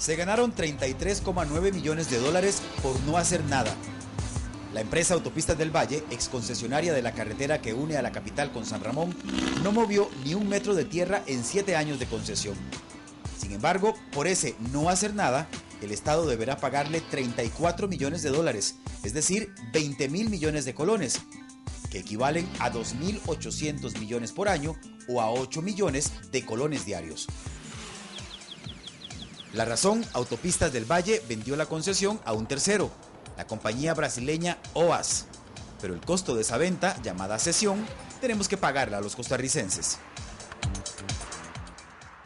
Se ganaron 33,9 millones de dólares por no hacer nada. La empresa Autopistas del Valle, exconcesionaria de la carretera que une a la capital con San Ramón, no movió ni un metro de tierra en 7 años de concesión. Sin embargo, por ese no hacer nada, el Estado deberá pagarle 34 millones de dólares, es decir, 20.000 millones de colones, que equivalen a 2.800 millones por año o a 8 millones de colones diarios. La razón, Autopistas del Valle vendió la concesión a un tercero, la compañía brasileña OAS, pero el costo de esa venta, llamada cesión, tenemos que pagarla a los costarricenses.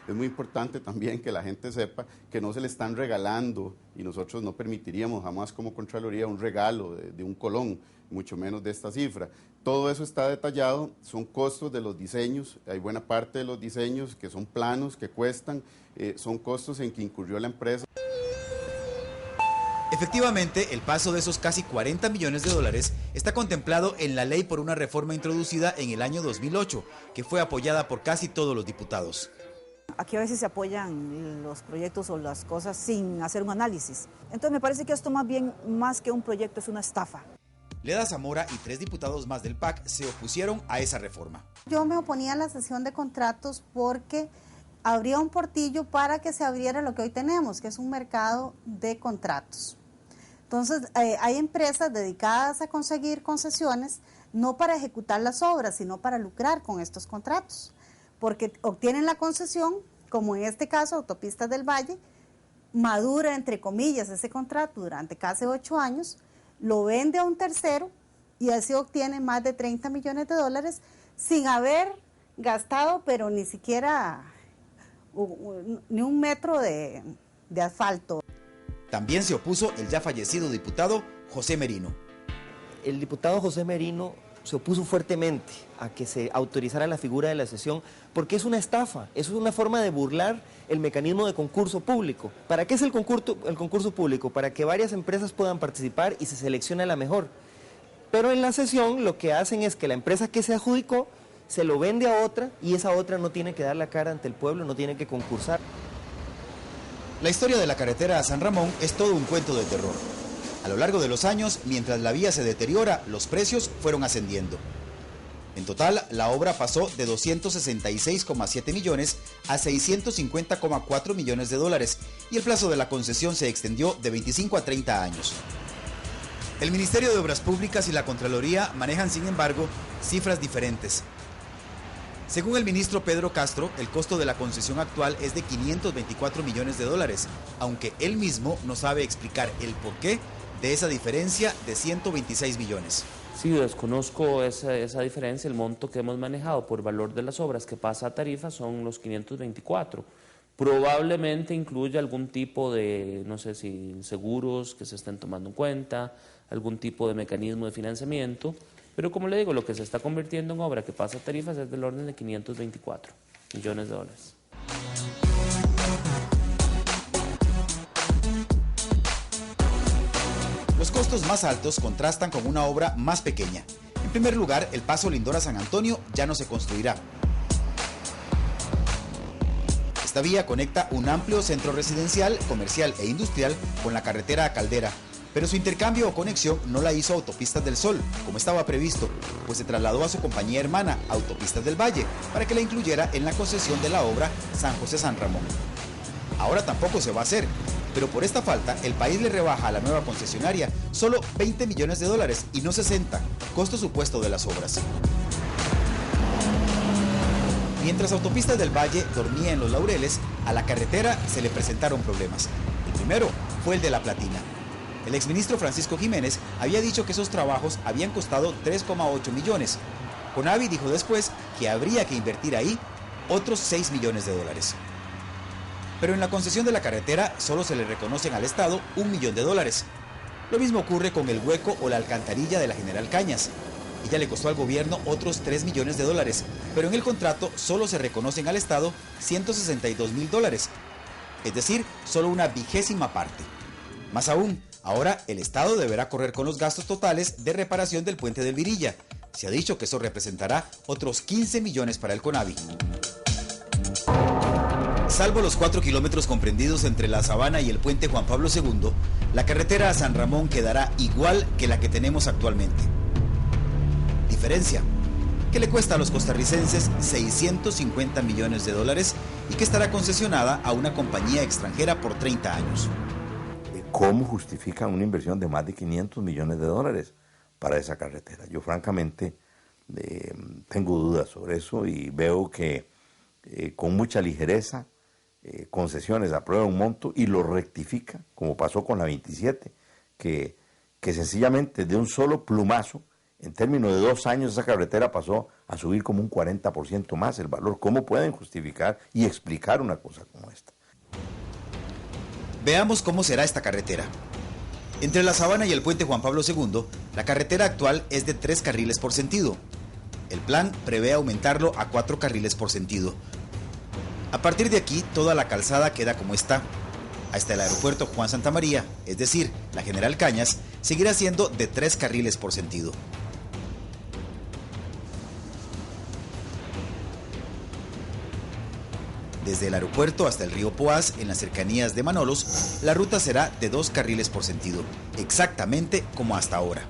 Es muy importante también que la gente sepa que no se le están regalando, y nosotros no permitiríamos jamás como Contraloría un regalo de un colón, mucho menos de esta cifra. Todo eso está detallado, son costos de los diseños, hay buena parte de los diseños que son planos, que cuestan, son costos en que incurrió la empresa. Efectivamente, el paso de esos casi 40 millones de dólares está contemplado en la ley por una reforma introducida en el año 2008, que fue apoyada por casi todos los diputados. Aquí a veces se apoyan los proyectos o las cosas sin hacer un análisis. Entonces me parece que esto más que un proyecto, es una estafa. Leda Zamora y 3 diputados más del PAC se opusieron a esa reforma. Yo me oponía a la cesión de contratos porque habría un portillo para que se abriera lo que hoy tenemos, que es un mercado de contratos. Entonces, hay empresas dedicadas a conseguir concesiones, no para ejecutar las obras, sino para lucrar con estos contratos, porque obtienen la concesión, como en este caso Autopistas del Valle, madura, entre comillas, ese contrato durante casi 8 años, lo vende a un tercero y así obtiene más de 30 millones de dólares sin haber gastado, pero ni siquiera ni un metro de asfalto. También se opuso el ya fallecido diputado José Merino. El diputado José Merino se opuso fuertemente a que se autorizara la figura de la cesión porque es una estafa, es una forma de burlar el mecanismo de concurso público. ¿Para qué es el concurso público? Para que varias empresas puedan participar y se seleccione la mejor. Pero en la cesión lo que hacen es que la empresa que se adjudicó se lo vende a otra y esa otra no tiene que dar la cara ante el pueblo, no tiene que concursar. La historia de la carretera a San Ramón es todo un cuento de terror. A lo largo de los años, mientras la vía se deteriora, los precios fueron ascendiendo. En total, la obra pasó de 266,7 millones a 650,4 millones de dólares y el plazo de la concesión se extendió de 25 a 30 años. El Ministerio de Obras Públicas y la Contraloría manejan, sin embargo, cifras diferentes. Según el ministro Pedro Castro, el costo de la concesión actual es de 524 millones de dólares, aunque él mismo no sabe explicar el porqué de esa diferencia de 126 millones. Sí, desconozco esa diferencia. El monto que hemos manejado por valor de las obras que pasa a tarifa son los 524. Probablemente incluye algún tipo de, no sé si seguros que se estén tomando en cuenta, algún tipo de mecanismo de financiamiento, pero como le digo, lo que se está convirtiendo en obra que pasa a tarifas es del orden de 524 millones de dólares. Los costos más altos contrastan con una obra más pequeña. En primer lugar, el paso Lindora-San Antonio ya no se construirá. Esta vía conecta un amplio centro residencial, comercial e industrial con la carretera a Caldera, pero su intercambio o conexión no la hizo Autopistas del Sol, como estaba previsto, pues se trasladó a su compañía hermana, Autopistas del Valle, para que la incluyera en la concesión de la obra San José-San Ramón. Ahora tampoco se va a hacer, pero por esta falta el país le rebaja a la nueva concesionaria solo 20 millones de dólares y no 60, costo supuesto de las obras. Mientras Autopistas del Valle dormía en los laureles, a la carretera se le presentaron problemas. El primero fue el de la platina. El exministro Francisco Jiménez había dicho que esos trabajos habían costado 3,8 millones. Conavi dijo después que habría que invertir ahí otros 6 millones de dólares. Pero en la concesión de la carretera solo se le reconocen al Estado 1 millón de dólares. Lo mismo ocurre con el hueco o la alcantarilla de la General Cañas. Ella le costó al gobierno otros 3 millones de dólares, pero en el contrato solo se reconocen al Estado 162 mil dólares, es decir, solo una vigésima parte. Más aún, ahora el Estado deberá correr con los gastos totales de reparación del puente del Virilla. Se ha dicho que eso representará otros 15 millones para el Conavi. Salvo los 4 kilómetros comprendidos entre La Sabana y el puente Juan Pablo II, la carretera a San Ramón quedará igual que la que tenemos actualmente. Diferencia, que le cuesta a los costarricenses 650 millones de dólares y que estará concesionada a una compañía extranjera por 30 años. ¿Cómo justifican una inversión de más de 500 millones de dólares para esa carretera? Yo francamente tengo dudas sobre eso y veo que con mucha ligereza Concesiones aprueba un monto y lo rectifica, como pasó con la 27, que sencillamente de un solo plumazo, en términos de 2 años, esa carretera pasó a subir como un 40% más el valor. ¿Cómo pueden justificar y explicar una cosa como esta? Veamos cómo será esta carretera. Entre La Sabana y el puente Juan Pablo II, la carretera actual es de 3 carriles por sentido. El plan prevé aumentarlo a 4 carriles por sentido. A partir de aquí, toda la calzada queda como está. Hasta el aeropuerto Juan Santamaría, es decir, la General Cañas, seguirá siendo de 3 carriles por sentido. Desde el aeropuerto hasta el río Poás, en las cercanías de Manolos, la ruta será de 2 carriles por sentido, exactamente como hasta ahora.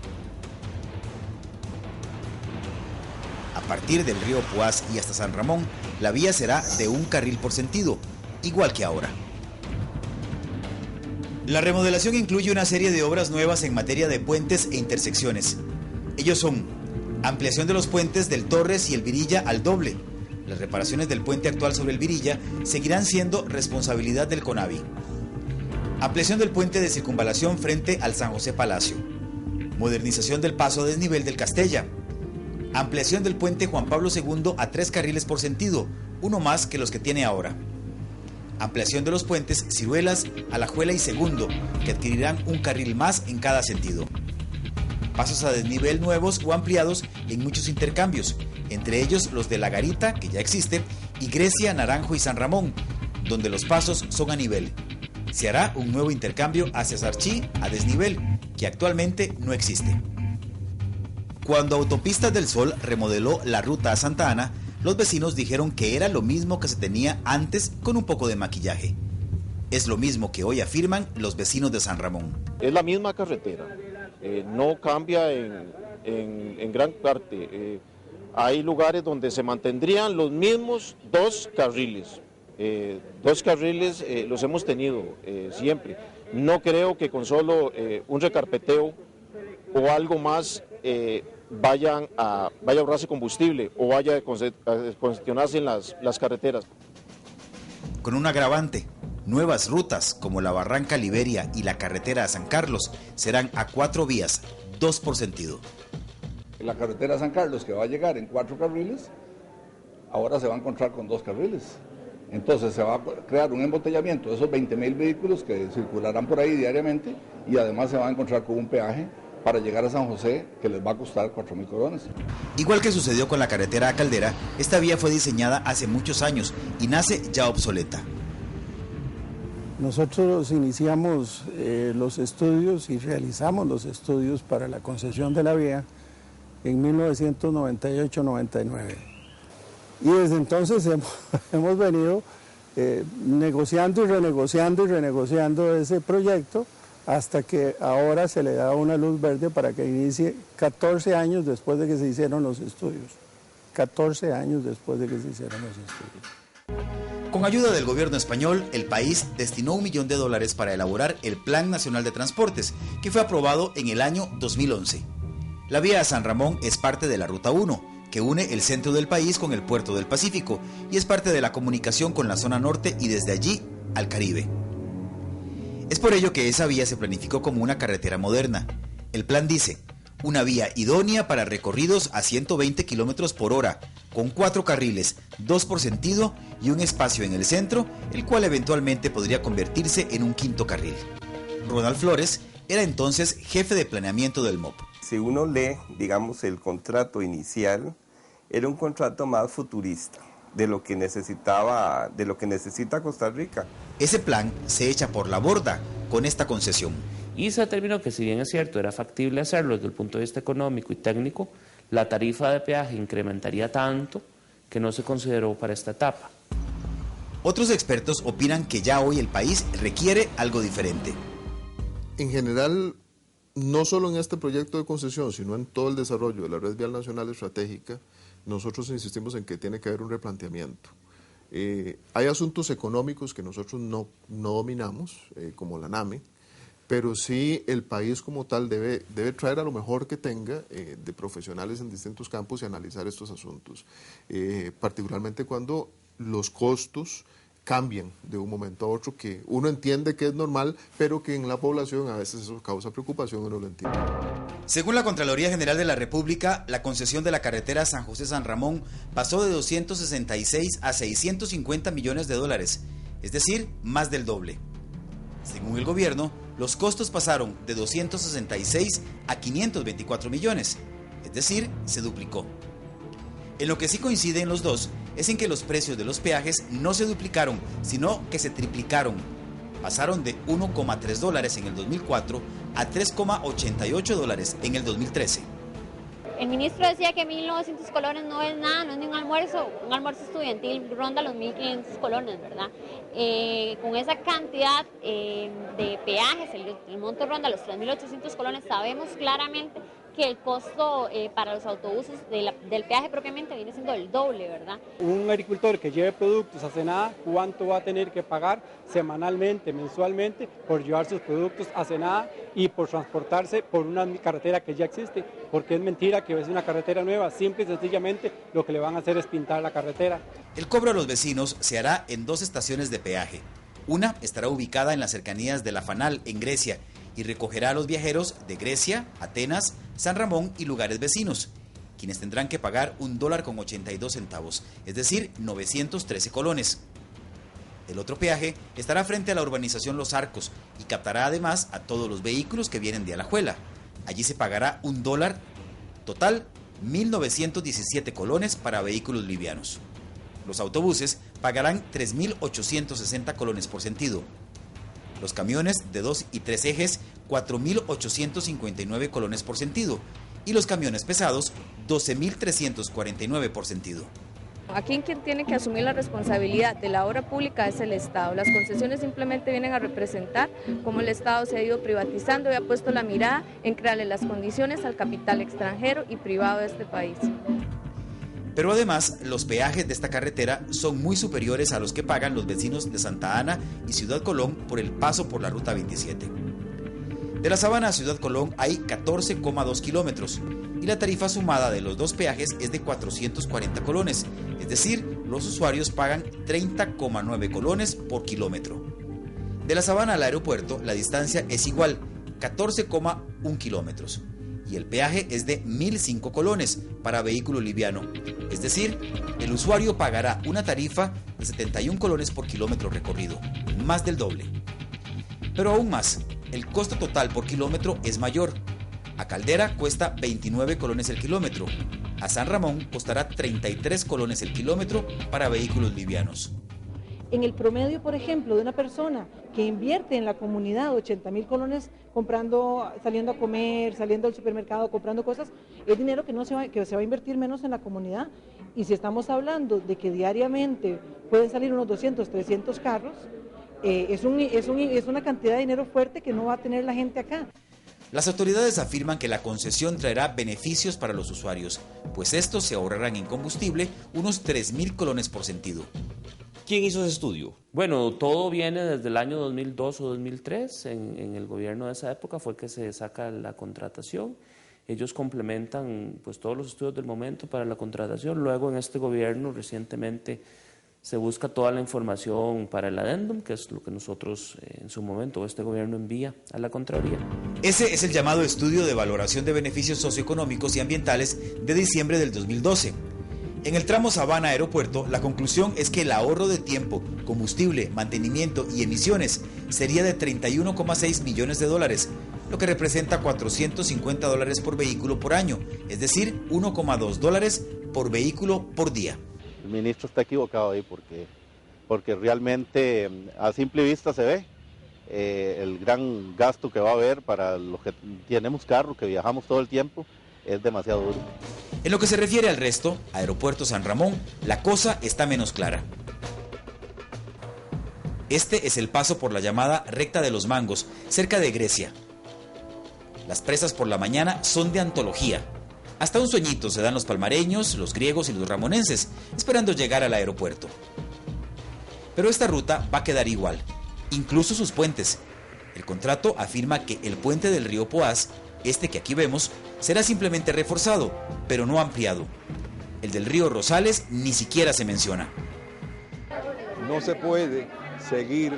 A partir del río Poás y hasta San Ramón, la vía será de 1 carril por sentido, igual que ahora. La remodelación incluye una serie de obras nuevas en materia de puentes e intersecciones. Ellos son: ampliación de los puentes del Torres y el Virilla al doble. Las reparaciones del puente actual sobre el Virilla seguirán siendo responsabilidad del CONAVI. Ampliación del puente de circunvalación frente al San José Palacio. Modernización del paso a desnivel del Castella. Ampliación del puente Juan Pablo II a 3 carriles por sentido, uno más que los que tiene ahora. Ampliación de los puentes Ciruelas, Alajuela y Segundo, que adquirirán 1 carril más en cada sentido. Pasos a desnivel nuevos o ampliados en muchos intercambios, entre ellos los de La Garita, que ya existe, y Grecia, Naranjo y San Ramón, donde los pasos son a nivel. Se hará un nuevo intercambio hacia Sarchí a desnivel, que actualmente no existe. Cuando Autopistas del Sol remodeló la ruta a Santa Ana, los vecinos dijeron que era lo mismo que se tenía antes con un poco de maquillaje. Es lo mismo que hoy afirman los vecinos de San Ramón. Es la misma carretera, no cambia en gran parte. Hay lugares donde se mantendrían los mismos 2 carriles. 2 carriles los hemos tenido siempre. No creo que con solo un recarpeteo o algo más vaya a ahorrarse combustible o vaya a congestionarse en las carreteras. Con un agravante, nuevas rutas como la Barranca Liberia y la carretera a San Carlos serán a 4 vías, 2 por sentido. La carretera a San Carlos, que va a llegar en 4 carriles, ahora se va a encontrar con 2 carriles. Entonces se va a crear un embotellamiento de esos 20,000 vehículos que circularán por ahí diariamente, y además se va a encontrar con un peaje para llegar a San José que les va a costar 4,000 colones. Igual que sucedió con la carretera a Caldera, esta vía fue diseñada hace muchos años y nace ya obsoleta. Nosotros iniciamos los estudios y realizamos los estudios para la concesión de la vía en 1998-99. Y desde entonces hemos venido negociando y renegociando ese proyecto hasta que ahora se le da una luz verde para que inicie 14 años después de que se hicieron los estudios. 14 años después de que se hicieron los estudios. Con ayuda del gobierno español, el país destinó $1 millón para elaborar el Plan Nacional de Transportes, que fue aprobado en el año 2011. La vía a San Ramón es parte de la Ruta 1, que une el centro del país con el puerto del Pacífico, y es parte de la comunicación con la zona norte y desde allí al Caribe. Es por ello que esa vía se planificó como una carretera moderna. El plan dice: una vía idónea para recorridos a 120 km por hora, con 4 carriles, 2 por sentido y un espacio en el centro, el cual eventualmente podría convertirse en un 5º carril. Ronald Flores era entonces jefe de planeamiento del MOP. Si uno lee, digamos, el contrato inicial, era un contrato más futurista de lo que necesita Costa Rica. Ese plan se echa por la borda con esta concesión. Y se determinó que, si bien es cierto, era factible hacerlo desde el punto de vista económico y técnico, la tarifa de peaje incrementaría tanto que no se consideró para esta etapa. Otros expertos opinan que ya hoy el país requiere algo diferente. En general, no solo en este proyecto de concesión, sino en todo el desarrollo de la Red Vial Nacional Estratégica, nosotros insistimos en que tiene que haber un replanteamiento. Hay asuntos económicos que nosotros no dominamos, como la NAME, pero sí el país como tal debe traer a lo mejor que tenga de profesionales en distintos campos y analizar estos asuntos, particularmente cuando los costos cambian de un momento a otro, que uno entiende que es normal, pero que en la población a veces eso causa preocupación y no lo entiende. Según la Contraloría General de la República, la concesión de la carretera San José-San Ramón pasó de 266 a 650 millones de dólares, es decir, más del doble. Según el gobierno, los costos pasaron de 266 a 524 millones, es decir, se duplicó. En lo que sí coinciden los dos es en que los precios de los peajes no se duplicaron, sino que se triplicaron. Pasaron de $1,3 en el 2004 a $3,88 en el 2013. El ministro decía que 1.900 colones no es nada, no es ni un almuerzo estudiantil ronda los 1.500 colones, ¿verdad? Con esa cantidad de peajes, el monto ronda los 3.800 colones, sabemos claramente que el costo para los autobuses del peaje propiamente viene siendo el doble, ¿verdad? Un agricultor que lleve productos a Senada, ¿cuánto va a tener que pagar semanalmente, mensualmente, por llevar sus productos a Senada y por transportarse por una carretera que ya existe? Porque es mentira que es una carretera nueva, simple y sencillamente lo que le van a hacer es pintar la carretera. El cobro a los vecinos se hará en 2 estaciones de peaje. Una estará ubicada en las cercanías de La Fanal, en Grecia, y recogerá a los viajeros de Grecia, Atenas, San Ramón y lugares vecinos, quienes tendrán que pagar $1,82, es decir, 913 colones. El otro peaje estará frente a la urbanización Los Arcos y captará además a todos los vehículos que vienen de Alajuela. Allí se pagará $1, total 1.917 colones para vehículos livianos. Los autobuses pagarán 3.860 colones por sentido. Los camiones de 2 y 3 ejes, 4.859 colones por sentido. Y los camiones pesados, 12.349 por sentido. Aquí quien tiene que asumir la responsabilidad de la obra pública es el Estado. Las concesiones simplemente vienen a representar cómo el Estado se ha ido privatizando y ha puesto la mirada en crearle las condiciones al capital extranjero y privado de este país. Pero además, los peajes de esta carretera son muy superiores a los que pagan los vecinos de Santa Ana y Ciudad Colón por el paso por la Ruta 27. De La Sabana a Ciudad Colón hay 14,2 kilómetros y la tarifa sumada de los 2 peajes es de 440 colones, es decir, los usuarios pagan 30,9 colones por kilómetro. De La Sabana al aeropuerto la distancia es igual, 14,1 kilómetros. Y el peaje es de 1.005 colones para vehículo liviano, es decir, el usuario pagará una tarifa de 71 colones por kilómetro recorrido, más del doble. Pero aún más, el costo total por kilómetro es mayor. A Caldera cuesta 29 colones el kilómetro, a San Ramón costará 33 colones el kilómetro para vehículos livianos. En el promedio, por ejemplo, de una persona que invierte en la comunidad 80.000 colones comprando, saliendo a comer, saliendo al supermercado, comprando cosas, es dinero que se va a invertir menos en la comunidad. Y si estamos hablando de que diariamente pueden salir unos 200, 300 carros, es una cantidad de dinero fuerte que no va a tener la gente acá. Las autoridades afirman que la concesión traerá beneficios para los usuarios, pues estos se ahorrarán en combustible unos 3.000 colones por sentido. ¿Quién hizo ese estudio? Bueno, todo viene desde el año 2002 o 2003. En el gobierno de esa época fue que se saca la contratación. Ellos complementan pues todos los estudios del momento para la contratación. Luego en este gobierno recientemente se busca toda la información para el adendum, que es lo que nosotros en su momento, este gobierno envía a la Contraloría. Ese es el llamado Estudio de Valoración de Beneficios Socioeconómicos y Ambientales de diciembre del 2012. En el tramo Sabana-Aeropuerto, la conclusión es que el ahorro de tiempo, combustible, mantenimiento y emisiones sería de $31,6 millones, lo que representa $450 por vehículo por año, es decir, $1,2 por vehículo por día. El ministro está equivocado ahí porque realmente a simple vista se ve el gran gasto que va a haber para los que tenemos carro, que viajamos todo el tiempo, es demasiado duro. En lo que se refiere al resto, Aeropuerto San Ramón, la cosa está menos clara. Este es el paso por la llamada Recta de los Mangos, cerca de Grecia. Las presas por la mañana son de antología. Hasta un sueñito se dan los palmareños, los griegos y los ramonenses, esperando llegar al aeropuerto. Pero esta ruta va a quedar igual, incluso sus puentes. El contrato afirma que el puente del río Poás, este que aquí vemos, será simplemente reforzado, pero no ampliado. El del río Rosales ni siquiera se menciona. No se puede seguir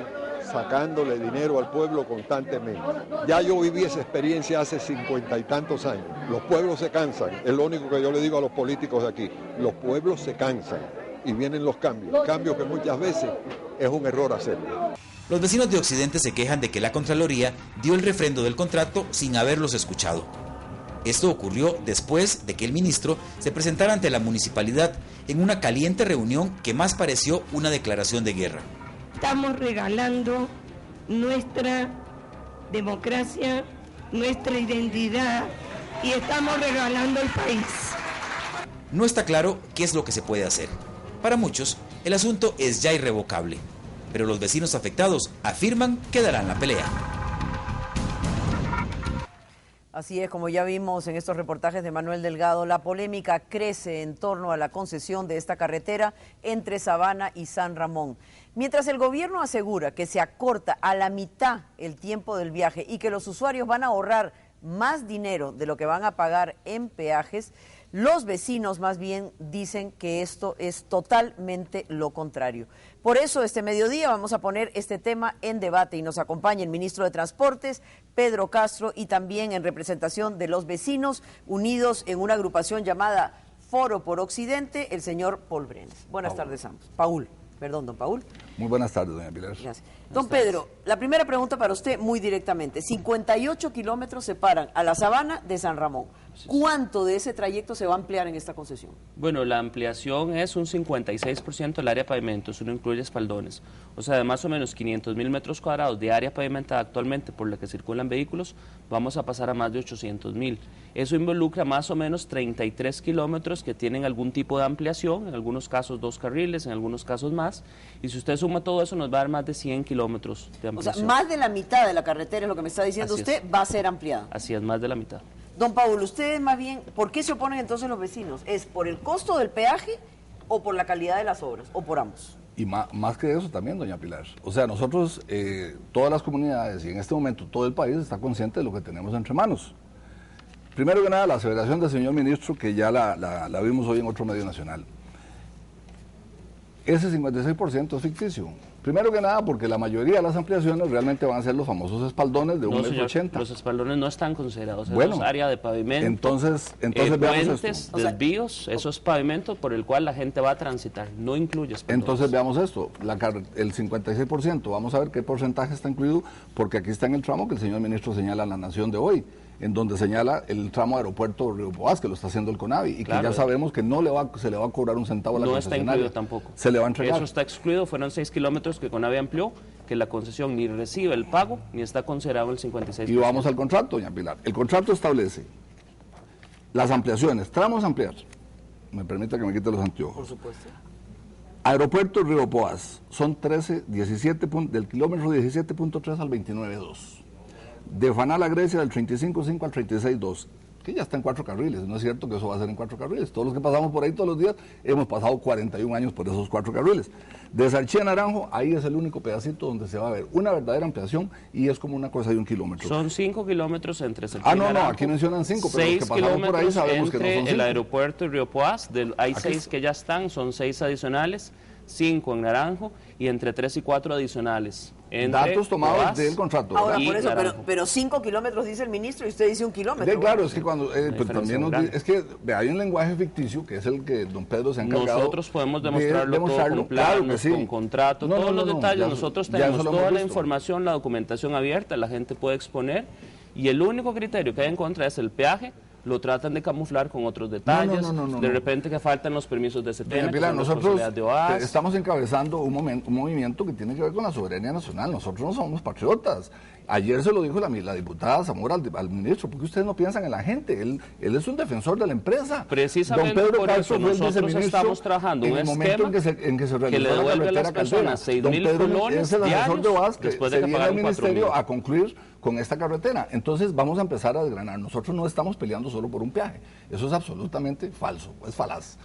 sacándole dinero al pueblo constantemente. Ya yo viví esa experiencia hace 50 y tantos años. Los pueblos se cansan, es lo único que yo le digo a los políticos de aquí. Los pueblos se cansan y vienen los cambios que muchas veces es un error hacerlo. Los vecinos de Occidente se quejan de que la Contraloría dio el refrendo del contrato sin haberlos escuchado. Esto ocurrió después de que el ministro se presentara ante la municipalidad en una caliente reunión que más pareció una declaración de guerra. Estamos regalando nuestra democracia, nuestra identidad y estamos regalando el país. No está claro qué es lo que se puede hacer. Para muchos, el asunto es ya irrevocable, pero los vecinos afectados afirman que darán la pelea. Así es, como ya vimos en estos reportajes de Manuel Delgado, la polémica crece en torno a la concesión de esta carretera entre Sabana y San Ramón. Mientras el gobierno asegura que se acorta a la mitad el tiempo del viaje y que los usuarios van a ahorrar más dinero de lo que van a pagar en peajes, los vecinos más bien dicen que esto es totalmente lo contrario. Por eso este mediodía vamos a poner este tema en debate y nos acompaña el ministro de Transportes, Pedro Castro, y también en representación de los vecinos unidos en una agrupación llamada Foro por Occidente, el señor Paul Brenes. Buenas tardes ambos. Don Paul. Muy buenas tardes, doña Pilar. Gracias. Don Pedro, la primera pregunta para usted muy directamente. 58 kilómetros separan a la Sabana de San Ramón. ¿Cuánto de ese trayecto se va a ampliar en esta concesión? Bueno, la ampliación es un 56% del área de pavimento, eso no incluye espaldones. O sea, de más o menos 500.000 metros cuadrados de área pavimentada actualmente por la que circulan vehículos, vamos a pasar a más de 800.000. Eso involucra más o menos 33 kilómetros que tienen algún tipo de ampliación, en algunos casos 2 carriles, en algunos casos más. Y si usted suma todo eso, nos va a dar más de 100 kilómetros de ampliación. O sea, más de la mitad de la carretera, es lo que me está diciendo usted, va a ser ampliada. Así es, más de la mitad. Don Paul, ustedes más bien, ¿por qué se oponen entonces los vecinos? ¿Es por el costo del peaje o por la calidad de las obras, o por ambos? Y más que eso también, doña Pilar. O sea, nosotros, todas las comunidades y en este momento todo el país está consciente de lo que tenemos entre manos. Primero que nada, la aseveración del señor ministro, que ya la vimos hoy en otro medio nacional. Ese 56% es ficticio. Primero que nada, porque la mayoría de las ampliaciones realmente van a ser los famosos espaldones de 1,80 m. Los espaldones no están considerados, bueno, eso es área de pavimento. Entonces puentes, desvíos, eso es pavimento por el cual la gente va a transitar, no incluye espaldones. Entonces veamos esto, el 56%, vamos a ver qué porcentaje está incluido, porque aquí está en el tramo que el señor ministro señala en La Nación de hoy, en donde señala el tramo aeropuerto Río Poás, que lo está haciendo el CONAVI, y que ya sabemos que se le va a cobrar un centavo a la concesionaria. No está incluido tampoco. Se le va a entregar. Eso está excluido, fueron 6 kilómetros que CONAVI amplió, que la concesión ni recibe el pago, ni está considerado el 56%. Y vamos al contrato, doña Pilar. El contrato establece las ampliaciones, tramos ampliados. Me permite que me quite los anteojos. Por supuesto. Aeropuerto Río Poás, son 17 del kilómetro 17.3 al 29.2. De Fanal a Grecia del 35.5 al 36.2, que ya está en 4 carriles, no es cierto que eso va a ser en 4 carriles, todos los que pasamos por ahí todos los días hemos pasado 41 años por esos 4 carriles. De Sarchí a Naranjo, ahí es el único pedacito donde se va a ver una verdadera ampliación y es como una cosa de 1 kilómetro. Son 5 kilómetros entre Sarchí y Naranjo. No, aquí mencionan 5, pero los que pasamos por ahí sabemos que no son 5. El aeropuerto y Río Poás, hay 6 que ya están, son 6 adicionales, 5 en Naranjo y entre 3 y 4 adicionales. Datos tomados del contrato. Ahora, por eso, pero 5 kilómetros dice el ministro y usted dice 1 kilómetro. Claro, es que cuando también es que hay un lenguaje ficticio que es el que don Pedro se ha encargado. Nosotros podemos demostrarlo todo con planos, con contrato, todos los detalles. Nosotros tenemos toda la información, la documentación abierta, la gente puede exponer y el único criterio que hay en contra es el peaje lo tratan de camuflar con otros detalles, de repente que faltan los permisos de CETENA, que son responsabilidad de OAS. Estamos encabezando un movimiento que tiene que ver con la soberanía nacional. Nosotros no somos patriotas. Ayer se lo dijo la diputada Zamora al ministro, porque ustedes no piensan en la gente. Él es un defensor de la empresa. Precisamente Don Pedro por eso nosotros estamos trabajando un esquema que le devuelve a las personas 6.000 colones diarios de OAS que después de que viene al pagaron 4.000. ministerio a concluir con esta carretera. Entonces vamos a empezar a desgranar. Nosotros no estamos peleando solo por un peaje. Eso es absolutamente falso, es falaz.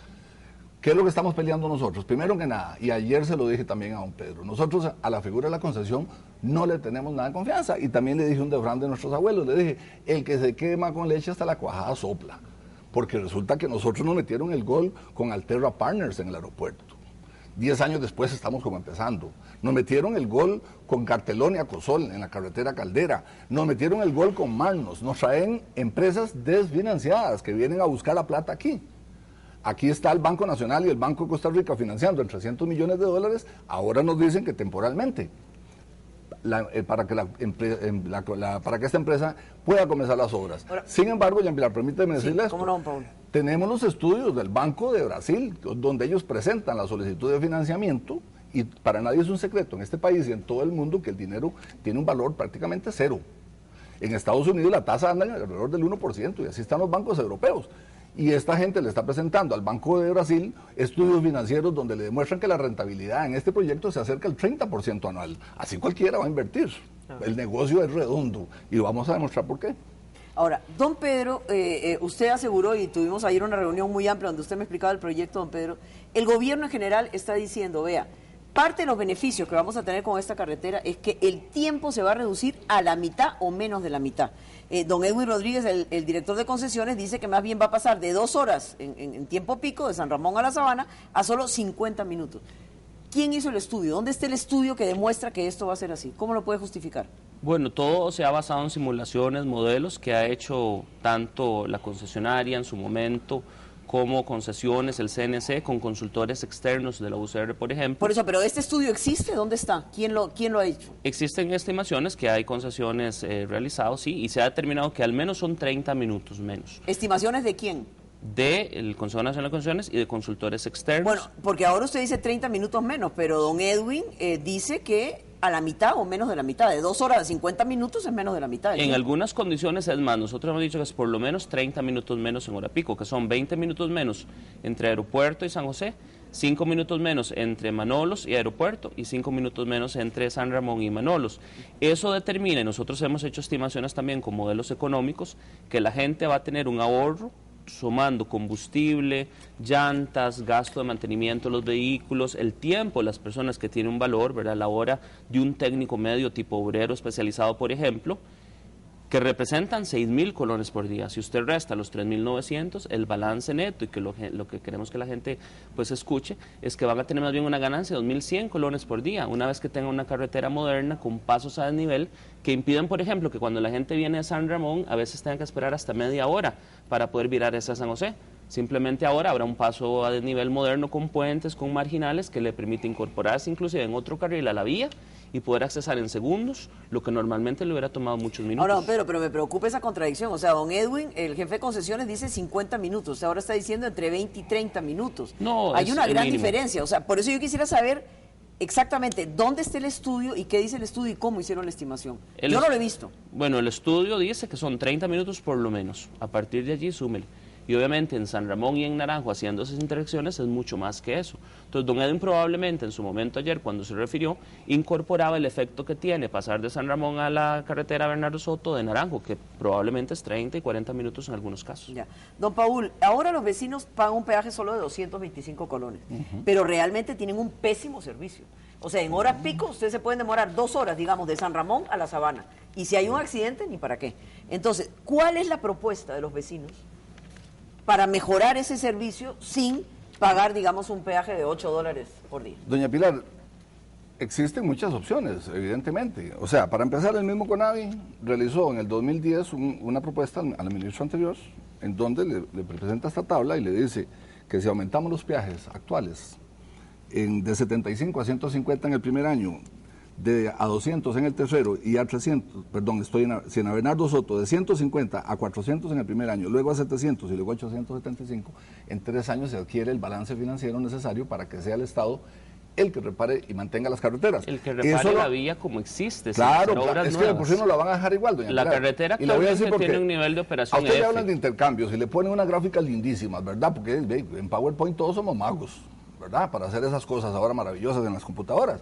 ¿Qué es lo que estamos peleando nosotros? Primero que nada, y ayer se lo dije también a don Pedro, nosotros a la figura de la concesión no le tenemos nada de confianza. Y también le dije un refrán de nuestros abuelos, le dije, el que se quema con leche hasta la cuajada sopla. Porque resulta que nosotros nos metieron el gol con Alterra Partners en el aeropuerto. 10 años después estamos como empezando. Nos metieron el gol con Cartelón y Acosol en la carretera Caldera. Nos metieron el gol con Marnos. Nos traen empresas desfinanciadas que vienen a buscar la plata aquí. Aquí está el Banco Nacional y el Banco de Costa Rica financiando en $300 millones. Ahora nos dicen que temporalmente, para que esta empresa pueda comenzar las obras. Sin embargo, Jean-Pilar, permíteme decirle esto. ¿Cómo no, Paul? Tenemos los estudios del Banco de Brasil, donde ellos presentan la solicitud de financiamiento, y para nadie es un secreto en este país y en todo el mundo que el dinero tiene un valor prácticamente cero. En Estados Unidos la tasa anda alrededor del 1%, y así están los bancos europeos. Y esta gente le está presentando al Banco de Brasil estudios financieros donde le demuestran que la rentabilidad en este proyecto se acerca al 30% anual. Así cualquiera va a invertir. El negocio es redondo y vamos a demostrar por qué. Ahora, don Pedro, usted aseguró, y tuvimos ayer una reunión muy amplia donde usted me explicaba el proyecto, don Pedro, el gobierno en general está diciendo, vea, parte de los beneficios que vamos a tener con esta carretera es que el tiempo se va a reducir a la mitad o menos de la mitad. Don Edwin Rodríguez, el director de concesiones, dice que más bien va a pasar de 2 horas en tiempo pico de San Ramón a La Sabana a solo 50 minutos. ¿Quién hizo el estudio? ¿Dónde está el estudio que demuestra que esto va a ser así? ¿Cómo lo puede justificar? Bueno, todo se ha basado en simulaciones, modelos que ha hecho tanto la concesionaria en su momento, como concesiones, el CNC, con consultores externos de la UCR, por ejemplo. Por eso, pero ¿este estudio existe? ¿Dónde está? ¿Quién lo ha hecho? Existen estimaciones que hay concesiones realizadas, sí, y se ha determinado que al menos son 30 minutos menos. ¿Estimaciones de quién? Del Consejo Nacional de Concesiones y de consultores externos. Bueno, porque ahora usted dice 30 minutos menos, pero don Edwin dice que a la mitad o menos de la mitad, de 2 horas a 50 minutos es menos de la mitad. En algunas condiciones es más, nosotros hemos dicho que es por lo menos 30 minutos menos en hora pico, que son 20 minutos menos entre aeropuerto y San José, 5 minutos menos entre Manolos y aeropuerto y 5 minutos menos entre San Ramón y Manolos. Eso determina, y nosotros hemos hecho estimaciones también con modelos económicos, que la gente va a tener un ahorro sumando combustible, llantas, gasto de mantenimiento de los vehículos, el tiempo de las personas que tienen un valor, ¿verdad? La hora de un técnico medio tipo obrero especializado, por ejemplo, que representan 6.000 colones por día. Si usted resta los 3.900, el balance neto, y que lo que queremos que la gente pues escuche, es que van a tener más bien una ganancia de 2.100 colones por día, una vez que tengan una carretera moderna con pasos a desnivel que impiden, por ejemplo, que cuando la gente viene de San Ramón, a veces tengan que esperar hasta media hora para poder virar hacia San José. Simplemente ahora habrá un paso a desnivel moderno con puentes, con marginales, que le permite incorporarse inclusive en otro carril a la vía y poder accesar en segundos lo que normalmente le hubiera tomado muchos minutos. Ahora, don Pedro, pero me preocupa esa contradicción. O sea, don Edwin, el jefe de concesiones, dice 50 minutos. Ahora está diciendo entre 20 y 30 minutos. No, hay una gran diferencia. O sea, por eso yo quisiera saber exactamente dónde está el estudio y qué dice el estudio y cómo hicieron la estimación. Yo no lo he visto. Bueno, el estudio dice que son 30 minutos por lo menos. A partir de allí, súmele. Y obviamente en San Ramón y en Naranjo, haciendo esas interacciones, es mucho más que eso. Entonces, don Edwin probablemente en su momento ayer, cuando se refirió, incorporaba el efecto que tiene pasar de San Ramón a la carretera Bernardo Soto de Naranjo, que probablemente es 30 y 40 minutos en algunos casos. Ya. Don Paul, ahora los vecinos pagan un peaje solo de 225 colones, pero realmente tienen un pésimo servicio. O sea, en horas pico ustedes se pueden demorar 2 horas, digamos, de San Ramón a La Sabana. Y si hay un accidente, ni para qué. Entonces, ¿cuál es la propuesta de los vecinos para mejorar ese servicio sin pagar, digamos, un peaje de $8 por día? Doña Pilar, existen muchas opciones, evidentemente. O sea, para empezar, el mismo CONAVI realizó en el 2010 una propuesta al ministro anterior, en donde le presenta esta tabla y le dice que si aumentamos los peajes actuales de 75 a 150 en el primer año, de a 200 en el tercero y a 300, perdón, estoy en Siena Bernardo Soto, de 150 a 400 en el primer año, luego a 700 y luego a 875, en 3 años se adquiere el balance financiero necesario para que sea el Estado el que repare y mantenga las carreteras. El que repare la vía como existe. Claro, es que de por sí no la van a dejar igual, doña La Pilar. carretera Y le voy a decir actualmente tiene un nivel de operación a usted le F. hablan de intercambios y le ponen unas gráficas lindísimas, ¿verdad? Porque en PowerPoint todos somos magos, ¿verdad? Para hacer esas cosas ahora maravillosas en las computadoras.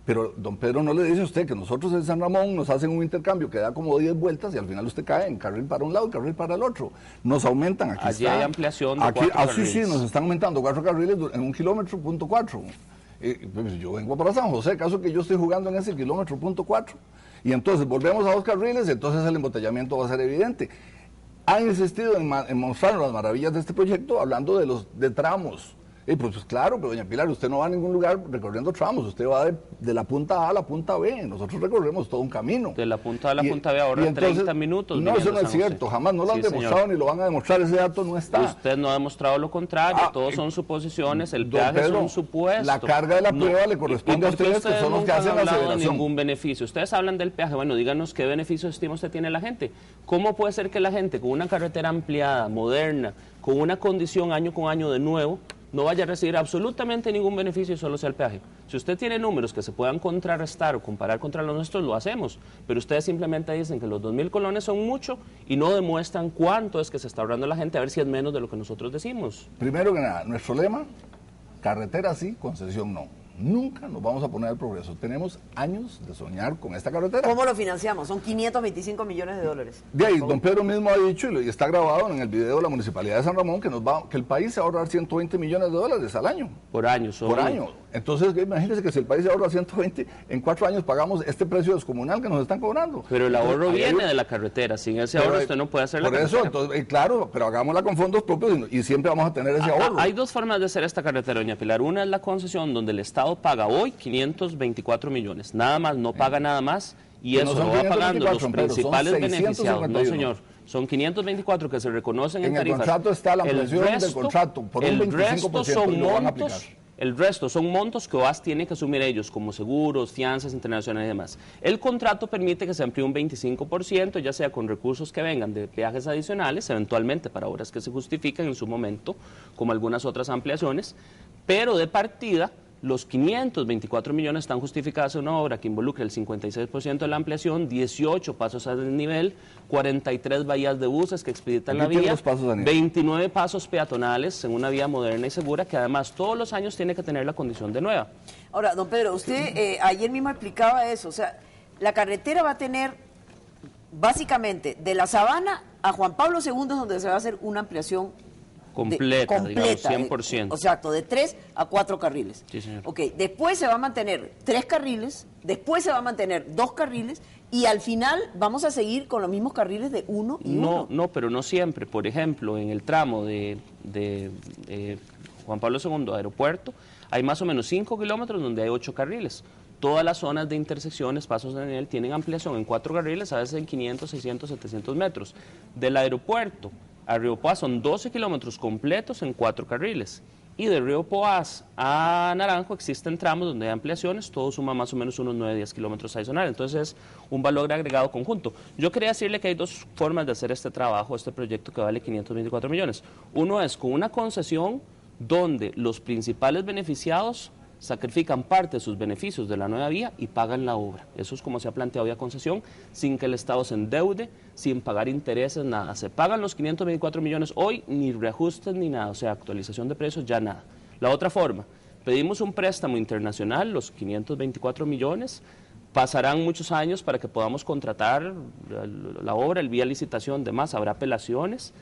Pero don Pedro no le dice a usted que nosotros en San Ramón nos hacen un intercambio que da como 10 vueltas y al final usted cae en carril para un lado y carril para el otro. Nos aumentan, aquí Allí está. hay ampliación de aquí, 4 carriles. Sí, nos están aumentando 4 carriles en 1 kilómetro, punto 4. Pues yo vengo para San José, caso que yo estoy jugando en ese kilómetro, punto 4. Y entonces volvemos a 2 carriles, entonces el embotellamiento va a ser evidente. Han insistido en mostrar las maravillas de este proyecto hablando de tramos. Pues claro, pero doña Pilar, usted no va a ningún lugar recorriendo tramos, usted va de la punta A a la punta B, nosotros recorremos todo un camino. De la punta A a la punta B ahora entonces, 30 minutos. No, eso no es cierto, jamás no lo han demostrado, señor. ni lo van a demostrar, ese dato no está. Usted no ha demostrado lo contrario, todos son suposiciones, el peaje es un supuesto. La carga de la prueba le corresponde a ustedes, que son los que hacen la aceleración. Ningún beneficio. Ustedes hablan del peaje, bueno, díganos qué beneficio estima usted tiene la gente. ¿Cómo puede ser que la gente con una carretera ampliada, moderna, con una condición año con año de nuevo, no vaya a recibir absolutamente ningún beneficio y solo sea el peaje? Si usted tiene números que se puedan contrarrestar o comparar contra los nuestros, lo hacemos. Pero ustedes simplemente dicen que los 2.000 colones son mucho y no demuestran cuánto es que se está ahorrando la gente, a ver si es menos de lo que nosotros decimos. Primero que nada, nuestro lema, carretera sí, concesión no. Nunca nos vamos a poner al progreso. Tenemos años de soñar con esta carretera. ¿Cómo lo financiamos? Son 525 millones de dólares. De ahí, don Pedro mismo ha dicho, y está grabado en el video de la Municipalidad de San Ramón, que el país se va a ahorrar 120 millones de dólares al año. Por año. Por año. Entonces, imagínense que si el país se ahorra 120, en 4 años pagamos este precio descomunal que nos están cobrando. Pero el ahorro viene de la carretera. Sin ese ahorro usted no puede hacer la carretera. Por eso, entonces, claro, pero hagámosla con fondos propios y siempre vamos a tener ese ahorro. Hay 2 formas de hacer esta carretera, doña Pilar. Una es la concesión, donde el Estado paga hoy 524 millones. Nada más, no paga nada más. Y eso lo va pagando los principales beneficiados. No, señor. Son 524 que se reconocen en tarifas. En el contrato está la ampliación del contrato. Por un 25% lo van a aplicar. El resto son montos que OAS tiene que asumir ellos, como seguros, fianzas internacionales y demás. El contrato permite que se amplíe un 25%, ya sea con recursos que vengan de peajes adicionales, eventualmente para obras que se justifican en su momento, como algunas otras ampliaciones, pero de partida, los 524 millones están justificados en una obra que involucra el 56% de la ampliación, 18 pasos a desnivel, 43 bahías de buses que expeditan la vía, 29 pasos peatonales en una vía moderna y segura que además todos los años tiene que tener la condición de nueva. Ahora, don Pedro, usted ayer mismo explicaba eso, o sea, la carretera va a tener básicamente de la Sabana a Juan Pablo II, donde se va a hacer una ampliación completa, digamos, 100%. Exacto, de 3 a 4 carriles. Sí, señor. Ok, después se va a mantener 3 carriles, después se va a mantener 2 carriles y al final vamos a seguir con los mismos carriles de 1 y 1. No, pero no siempre. Por ejemplo, en el tramo de Juan Pablo II aeropuerto, hay más o menos 5 kilómetros donde hay 8 carriles. Todas las zonas de intersecciones, pasos de nivel, tienen ampliación en 4 carriles, a veces en 500, 600, 700 metros. Del aeropuerto a Río Poás son 12 kilómetros completos en 4 carriles. Y de Río Poás a Naranjo existen tramos donde hay ampliaciones, todo suma más o menos unos 9-10 kilómetros adicionales. Entonces es un valor agregado conjunto. Yo quería decirle que hay 2 formas de hacer este trabajo, este proyecto que vale 524 millones. Uno es con una concesión donde los principales beneficiados sacrifican parte de sus beneficios de la nueva vía y pagan la obra. Eso es como se ha planteado vía concesión, sin que el Estado se endeude, sin pagar intereses, nada. Se pagan los 524 millones hoy, ni reajustes ni nada, o sea, actualización de precios, ya nada. La otra forma, pedimos un préstamo internacional, los 524 millones, pasarán muchos años para que podamos contratar la obra, el vía licitación, demás, habrá apelaciones.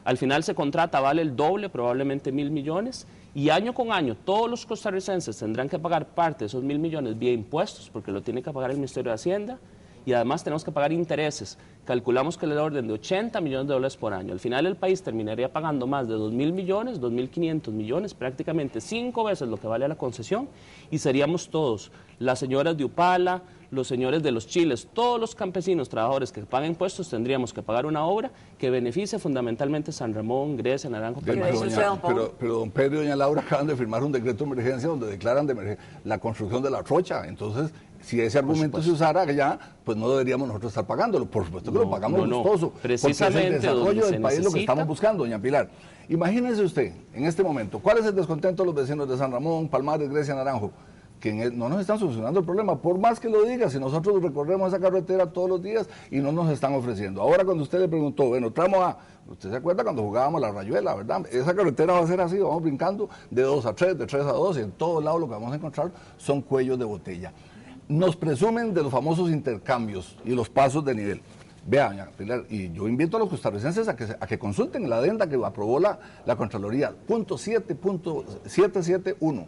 Al final se contrata, vale el doble, probablemente 1.000 millones, y año con año todos los costarricenses tendrán que pagar parte de esos 1.000 millones vía impuestos, porque lo tiene que pagar el Ministerio de Hacienda, y además tenemos que pagar intereses. Calculamos que es del orden de 80 millones de dólares por año. Al final el país terminaría pagando más de 2.000 millones, 2.500 millones, prácticamente 5 veces lo que vale la concesión, y seríamos todos, las señoras de Upala, los señores de los chiles, todos los campesinos, trabajadores que pagan impuestos, tendríamos que pagar una obra que beneficie fundamentalmente San Ramón, Grecia, Naranjo. Pero don Pedro y doña Laura acaban de firmar un decreto de emergencia donde declaran la construcción de la trocha. Entonces, Si ese argumento se usara allá, pues no deberíamos nosotros estar pagándolo. Por supuesto que lo pagamos gustoso, precisamente, porque es el desarrollo del país necesita lo que estamos buscando, doña Pilar. Imagínese usted, en este momento, ¿cuál es el descontento de los vecinos de San Ramón, Palmares, Grecia, Naranjo? Que no nos están solucionando el problema, por más que lo diga, si nosotros recorremos esa carretera todos los días y no nos están ofreciendo. Ahora cuando usted le preguntó, bueno, tramo A, usted se acuerda cuando jugábamos la rayuela, ¿verdad? Esa carretera va a ser así, vamos brincando de 2 a 3, de 3 a 2, y en todos lados lo que vamos a encontrar son cuellos de botella. Nos presumen de los famosos intercambios y los pasos de nivel. Vean, doña Pilar, y yo invito a los costarricenses a que consulten la adenda que aprobó la Contraloría, punto 7.771.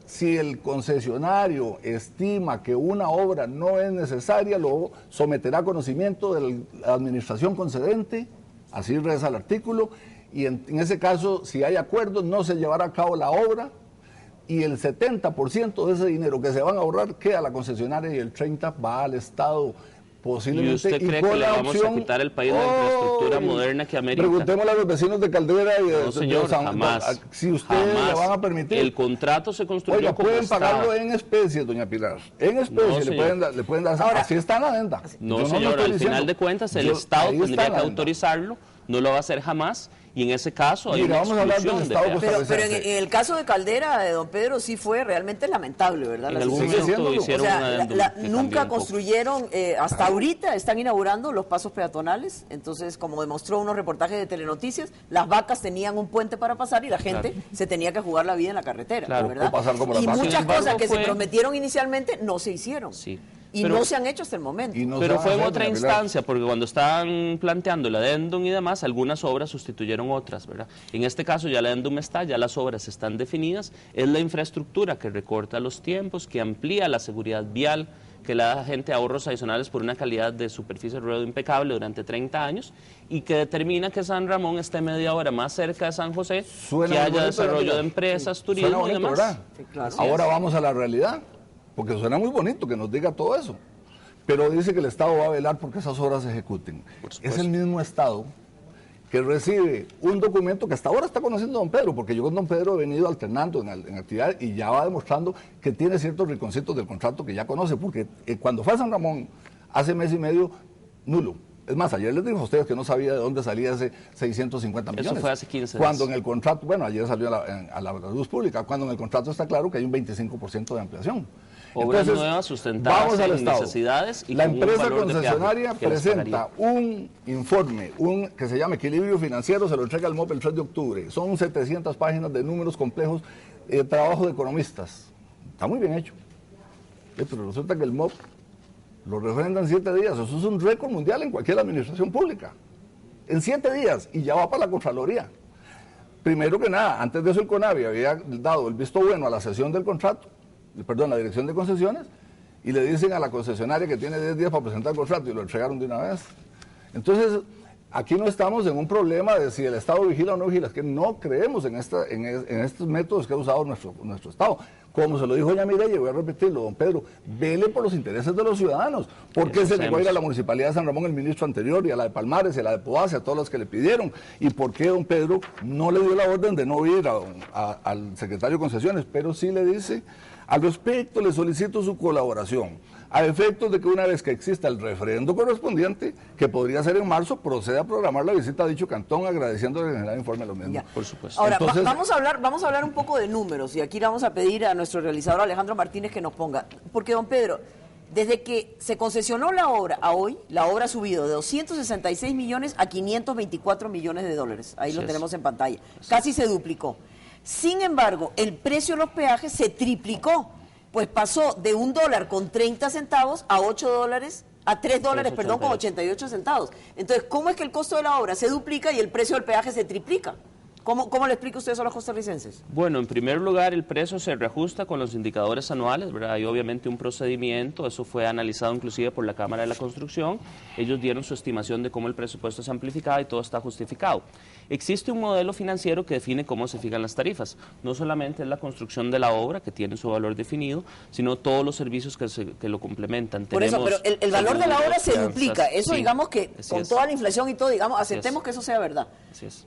Si el concesionario estima que una obra no es necesaria, lo someterá a conocimiento de la administración concedente, así reza el artículo, y en ese caso, si hay acuerdo, no se llevará a cabo la obra, y el 70% de ese dinero que se van a ahorrar queda a la concesionaria y el 30% va al Estado. Posiblemente, ¿Y usted cree que le vamos a quitar el país de la infraestructura moderna que amerita? Preguntémosle a los vecinos de Caldera y de, señor, jamás. Si ustedes le van a permitir. El contrato se construyó. Oiga, pueden pagarlo en especies, doña Pilar. En especies le pueden dar. Ahora, así está en la adenda. No, señor, al final de cuentas el Estado tendría que autorizarlo, no lo va a hacer jamás. Y en ese caso hay una exclusión de peajes. Pero en el caso de Caldera, de don Pedro, sí fue realmente lamentable, ¿verdad? En algún momento hicieron nunca construyeron, hasta ahorita están inaugurando los pasos peatonales, entonces como demostró unos reportajes de Telenoticias, las vacas tenían un puente para pasar y la gente se tenía que jugar la vida en la carretera, ¿verdad? Y muchas cosas que se prometieron inicialmente no se hicieron. Sí. Y no se han hecho hasta el momento. Pero fue en otra instancia, porque cuando estaban planteando el adendum y demás, algunas obras sustituyeron otras, ¿verdad? En este caso ya el adendum está, ya las obras están definidas, es la infraestructura que recorta los tiempos, que amplía la seguridad vial, que le da a la gente ahorros adicionales por una calidad de superficie de ruedo impecable durante 30 años y que determina que San Ramón esté media hora más cerca de San José, que haya desarrollo de empresas, turismo y demás. Ahora vamos a la realidad. Porque suena muy bonito que nos diga todo eso, pero dice que el Estado va a velar porque esas obras se ejecuten. Es el mismo Estado que recibe un documento que hasta ahora está conociendo don Pedro, porque yo con don Pedro he venido alternando en actividades y ya va demostrando que tiene ciertos rinconcitos del contrato que ya conoce, porque cuando fue a San Ramón hace mes y medio, nulo. Es más, ayer les dije a ustedes que no sabía de dónde salía ese 650 millones. Eso fue hace 15 días. Cuando en el contrato, bueno, ayer salió a la luz pública, cuando en el contrato está claro que hay un 25% de ampliación. Obras nuevas sustentadas en necesidades y la empresa concesionaria presenta un informe que se llama Equilibrio Financiero, se lo entrega al MOP el 3 de octubre. Son 700 páginas de números complejos, trabajo de economistas. Está muy bien hecho. Pero resulta que el MOP lo refrenda en 7 días. Eso es un récord mundial en cualquier administración pública. En 7 días y ya va para la Contraloría. Primero que nada, antes de eso el CONAVI había dado el visto bueno a la cesión del contrato, la dirección de concesiones, y le dicen a la concesionaria que tiene 10 días para presentar el contrato y lo entregaron de una vez. Entonces, aquí no estamos en un problema de si el Estado vigila o no vigila, es que no creemos en estos métodos que ha usado nuestro Estado. Como se lo dijo doña Mireya, voy a repetirlo, don Pedro, vele por los intereses de los ciudadanos. ¿Por qué se negó a ir a la Municipalidad de San Ramón el ministro anterior, y a la de Palmares, y a la de Poás, y a todos los que le pidieron? ¿Y por qué don Pedro no le dio la orden de no ir al secretario de Concesiones? Pero sí le dice: al respecto, le solicito su colaboración, a efectos de que una vez que exista el referendo correspondiente, que podría ser en marzo, proceda a programar la visita a dicho cantón, agradeciéndole en el informe lo mismo. Ya. Por supuesto. Ahora, entonces, vamos a hablar un poco de números, y aquí vamos a pedir a nuestro realizador Alejandro Martínez que nos ponga, porque don Pedro, desde que se concesionó la obra a hoy, la obra ha subido de 266 millones a 524 millones de dólares, ahí lo tenemos en pantalla, casi se duplicó. Sin embargo, el precio de los peajes se triplicó, pues pasó de $1.30 a $8, a $3, perdón, con 88 centavos. Entonces, ¿cómo es que el costo de la obra se duplica y el precio del peaje se triplica? ¿Cómo le explica usted eso a los costarricenses? Bueno, en primer lugar, el precio se reajusta con los indicadores anuales, ¿verdad? Hay obviamente un procedimiento, eso fue analizado inclusive por la Cámara de la Construcción, ellos dieron su estimación de cómo el presupuesto se amplificaba y todo está justificado. Existe un modelo financiero que define cómo se fijan las tarifas. No solamente es la construcción de la obra, que tiene su valor definido, sino todos los servicios que lo complementan. Por eso, pero el valor de la obra se duplica. Eso, sí, digamos que con toda la inflación y todo, digamos, aceptemos que eso sea verdad.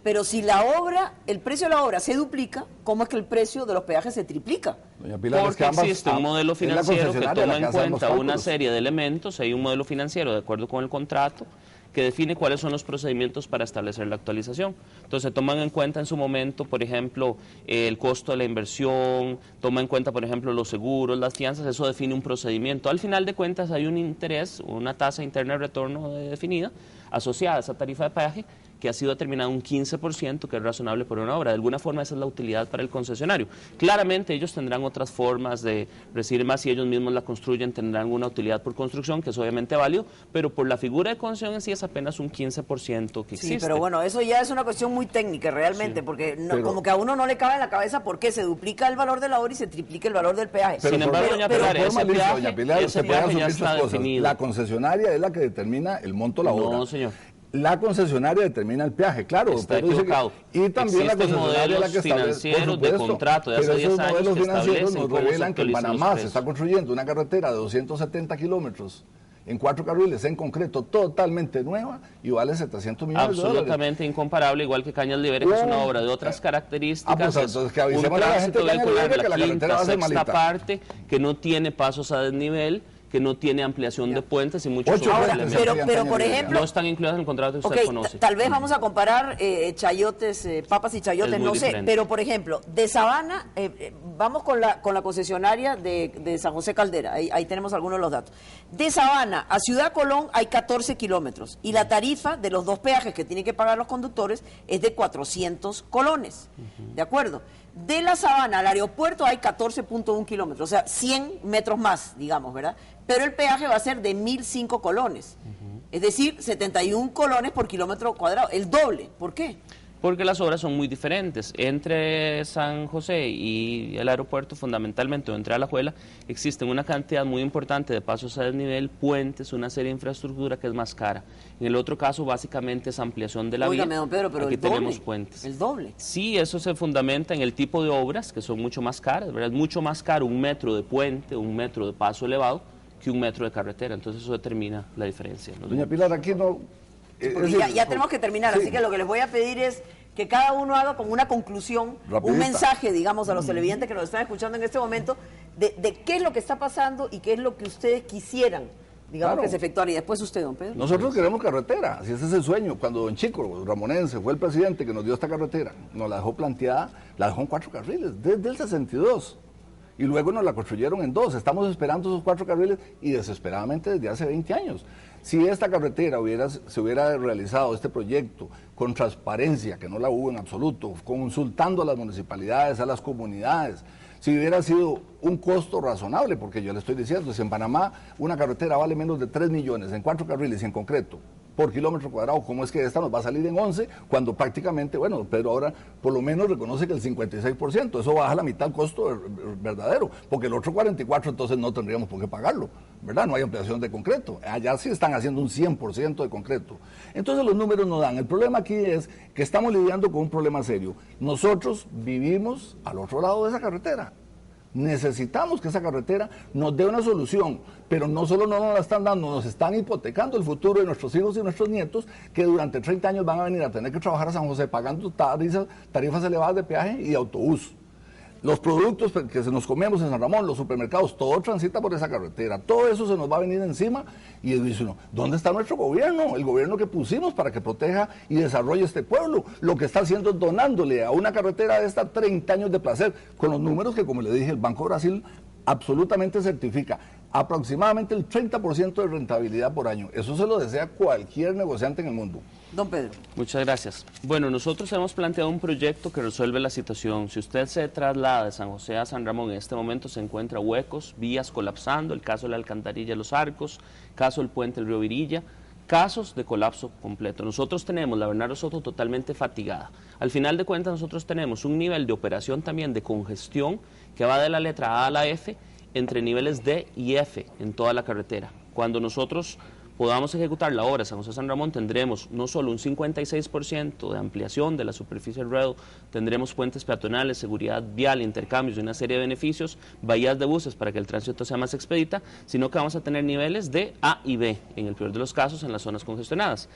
Pero si la obra, el precio de la obra se duplica, ¿cómo es que el precio de los peajes se triplica? Porque existe un modelo financiero que toma en cuenta una serie de elementos. Hay un modelo financiero, de acuerdo con el contrato, que define cuáles son los procedimientos para establecer la actualización. Entonces se toman en cuenta en su momento, por ejemplo, el costo de la inversión, toma en cuenta, por ejemplo, los seguros, las fianzas, eso define un procedimiento. Al final de cuentas hay un interés, una tasa interna de retorno definida, asociada a esa tarifa de peaje, que ha sido determinado un 15%, que es razonable por una obra. De alguna forma esa es la utilidad para el concesionario. Claramente ellos tendrán otras formas de recibir más, si ellos mismos la construyen, tendrán una utilidad por construcción, que es obviamente válido, pero por la figura de concesión en sí es apenas un 15% que existe. Sí, pero bueno, eso ya es una cuestión muy técnica realmente, porque como que a uno no le cabe en la cabeza por qué se duplica el valor de la obra y se triplica el valor del peaje. Sin embargo, doña Pilar, ese peaje ya está definido. La concesionaria es la que determina el monto de la obra. No, señor. La concesionaria determina el peaje, claro. Está equivocado. Y también la concesionaria es la que establece, financieros de contrato de hace 10 años, pero esos modelos financieros nos revelan que en Panamá se está construyendo una carretera de 270 kilómetros en 4 carriles en concreto, totalmente nueva, y vale 700 millones de dólares. Absolutamente incomparable, igual que Cañas Liberes, que es una obra de otras características. Pues entonces que avisemos a la gente de Cañas Liberes que la carretera va a ser malita. Parte, que no tiene pasos a desnivel, que no tiene ampliación de puentes y muchos otros elementos. Pero por ejemplo, no están incluidas en el contrato que usted conoce. Tal vez vamos a comparar chayotes, papas y chayotes, no sé, diferente. Pero por ejemplo, de Sabana, vamos con la concesionaria de San José Caldera, ahí tenemos algunos de los datos. De Sabana a Ciudad Colón hay 14 kilómetros y la tarifa de los dos peajes que tienen que pagar los conductores es de 400 colones, ¿de acuerdo? De la Sabana al aeropuerto hay 14.1 kilómetros, o sea, 100 metros más, digamos, ¿verdad? Pero el peaje va a ser de 1.005 colones, es decir, 71 colones por kilómetro cuadrado, el doble. ¿Por qué? Porque las obras son muy diferentes. Entre San José y el aeropuerto, fundamentalmente, o entre Alajuela, existen una cantidad muy importante de pasos a desnivel, puentes, una serie de infraestructura que es más cara. En el otro caso, básicamente, es ampliación de la vía. Don Pedro, pero aquí el doble, tenemos puentes. ¿El doble? Sí, eso se fundamenta en el tipo de obras, que son mucho más caras, ¿verdad? Es mucho más caro un metro de puente, un metro de paso elevado, que un metro de carretera. Entonces eso determina la diferencia, ¿no? Doña Pilar, aquí no... Porque ya tenemos que terminar, así que lo que les voy a pedir es que cada uno haga como una conclusión, un mensaje, digamos, a los televidentes que nos están escuchando en este momento, de qué es lo que está pasando y qué es lo que ustedes quisieran, digamos, que se efectuara. Y después usted, don Pedro. Nosotros queremos carretera, así ese es el sueño. Cuando don Chico Ramonense fue el presidente que nos dio esta carretera, nos la dejó planteada, la dejó en 4 carriles, desde el 62. Y luego nos la construyeron en 2. Estamos esperando esos 4 carriles y desesperadamente desde hace 20 años. Si esta carretera se hubiera realizado, este proyecto, con transparencia, que no la hubo en absoluto, consultando a las municipalidades, a las comunidades, si hubiera sido un costo razonable, porque yo le estoy diciendo, si en Panamá una carretera vale menos de 3 millones en 4 carriles y en concreto, por kilómetro cuadrado, ¿cómo es que esta nos va a salir en 11? Cuando prácticamente, bueno, Pedro ahora por lo menos reconoce que el 56%, eso baja la mitad del costo verdadero, porque el otro 44% entonces no tendríamos por qué pagarlo, ¿verdad? No hay ampliación de concreto, allá sí están haciendo un 100% de concreto. Entonces los números no dan. El problema aquí es que estamos lidiando con un problema serio. Nosotros vivimos al otro lado de esa carretera. Necesitamos que esa carretera nos dé una solución, pero no solo no nos la están dando, nos están hipotecando el futuro de nuestros hijos y nuestros nietos, que durante 30 años van a venir a tener que trabajar a San José pagando tarifas elevadas de peaje y de autobús. Los productos que se nos comemos en San Ramón, los supermercados, todo transita por esa carretera. Todo eso se nos va a venir encima y dice uno, ¿dónde está nuestro gobierno? El gobierno que pusimos para que proteja y desarrolle este pueblo. Lo que está haciendo es donándole a una carretera de esta 30 años de placer, con los números que, como le dije, el Banco Brasil absolutamente certifica. Aproximadamente el 30% de rentabilidad por año. Eso se lo desea cualquier negociante en el mundo. Don Pedro. Muchas gracias. Bueno, nosotros hemos planteado un proyecto que resuelve la situación. Si usted se traslada de San José a San Ramón, en este momento se encuentra huecos, vías colapsando, el caso de la alcantarilla Los Arcos, caso del puente del río Virilla, casos de colapso completo. Nosotros tenemos la Bernardo Soto totalmente fatigada. Al final de cuentas nosotros tenemos un nivel de operación también de congestión que va de la letra A a la F entre niveles D y F en toda la carretera. Cuando nosotros podamos ejecutar la obra San José-San Ramón, tendremos no solo un 56% de ampliación de la superficie del ruedo, tendremos puentes peatonales, seguridad vial, intercambios y una serie de beneficios, bahías de buses para que el tránsito sea más expedita, sino que vamos a tener niveles de A y B, en el peor de los casos, en las zonas congestionadas.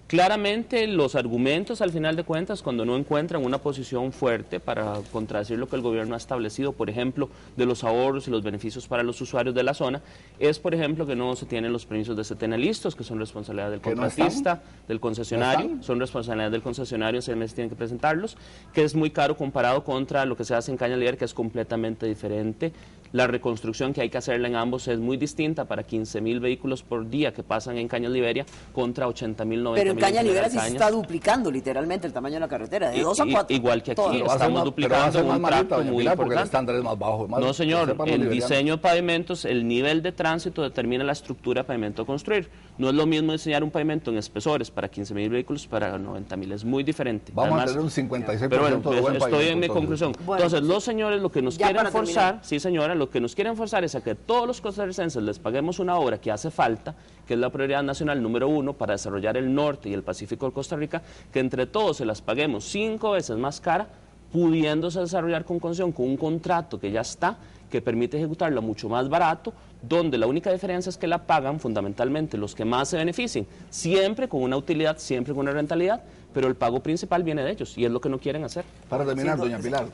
Claramente los argumentos al final de cuentas cuando no encuentran una posición fuerte para contradecir lo que el gobierno ha establecido, por ejemplo, de los ahorros y los beneficios para los usuarios de la zona, es por ejemplo que no se tienen los permisos de setena listos, que son responsabilidad del contratista, del concesionario, son responsabilidad del concesionario, en 6 meses tienen que presentarlos, que es muy caro comparado contra lo que se hace en Caña Libera, que es completamente diferente. La reconstrucción que hay que hacerla en ambos es muy distinta para 15.000 vehículos por día que pasan en Caña Liberia contra 80.000, 90.000. Pero en Caña Libera sí se está duplicando literalmente el tamaño de la carretera, de 2 a 4. Igual que aquí, estamos duplicando un tracto muy importante. Porque el estándar es más bajo. No, señor, el diseño de pavimentos, el nivel de tránsito determina la estructura de pavimento a construir. No es lo mismo diseñar un pavimento en espesores para 15.000 vehículos para 90.000, es muy diferente. Vamos a tener un 56% pero bueno, de buen pavimento. Estoy en mi conclusión. Bueno, entonces, los señores lo que nos quieren forzar, sí señora, lo que nos quieren forzar es a que todos los costarricenses les paguemos una obra que hace falta, que es la prioridad nacional número 1 para desarrollar el norte y el Pacífico de Costa Rica, que entre todos se las paguemos 5 veces más cara, pudiéndose desarrollar con concesión, con un contrato que ya está, que permite ejecutarlo mucho más barato, donde la única diferencia es que la pagan fundamentalmente los que más se beneficien, siempre con una utilidad, siempre con una rentabilidad, pero el pago principal viene de ellos y es lo que no quieren hacer. Para terminar, doña Pilar,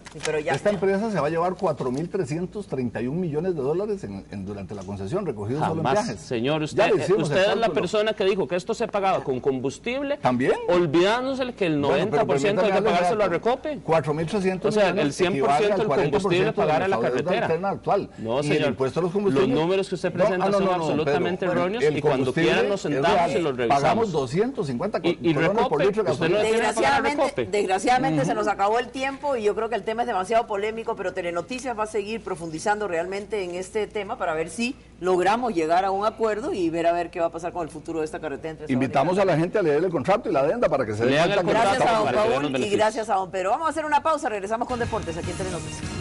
esta empresa se va a llevar 4.331 millones de dólares durante la concesión, recogidos solo en viajes. Señor, usted es la persona que dijo que esto se pagaba con combustible, ¿también? Olvidándose que el 90% hay que pagárselo a Recope. 4.300 o sea, el 100% del combustible pagar a la carretera. Actual. No, señor, el impuesto a los combustibles. Los números que usted presenta son absolutamente erróneos y cuando quieran nos sentamos y los revisamos. Pagamos 250 colones por litro de gasolina. Desgraciadamente se nos acabó el tiempo y yo creo que el tema es demasiado polémico, pero Telenoticias va a seguir profundizando realmente en este tema para ver si logramos llegar a un acuerdo y ver a ver qué va a pasar con el futuro de esta carretera. Invitamos a la gente a leer el contrato y la adenda para que se den cuenta. Gracias a don Paul y gracias a don Pedro. Vamos a hacer una pausa, regresamos con Deportes aquí en Telenoticias.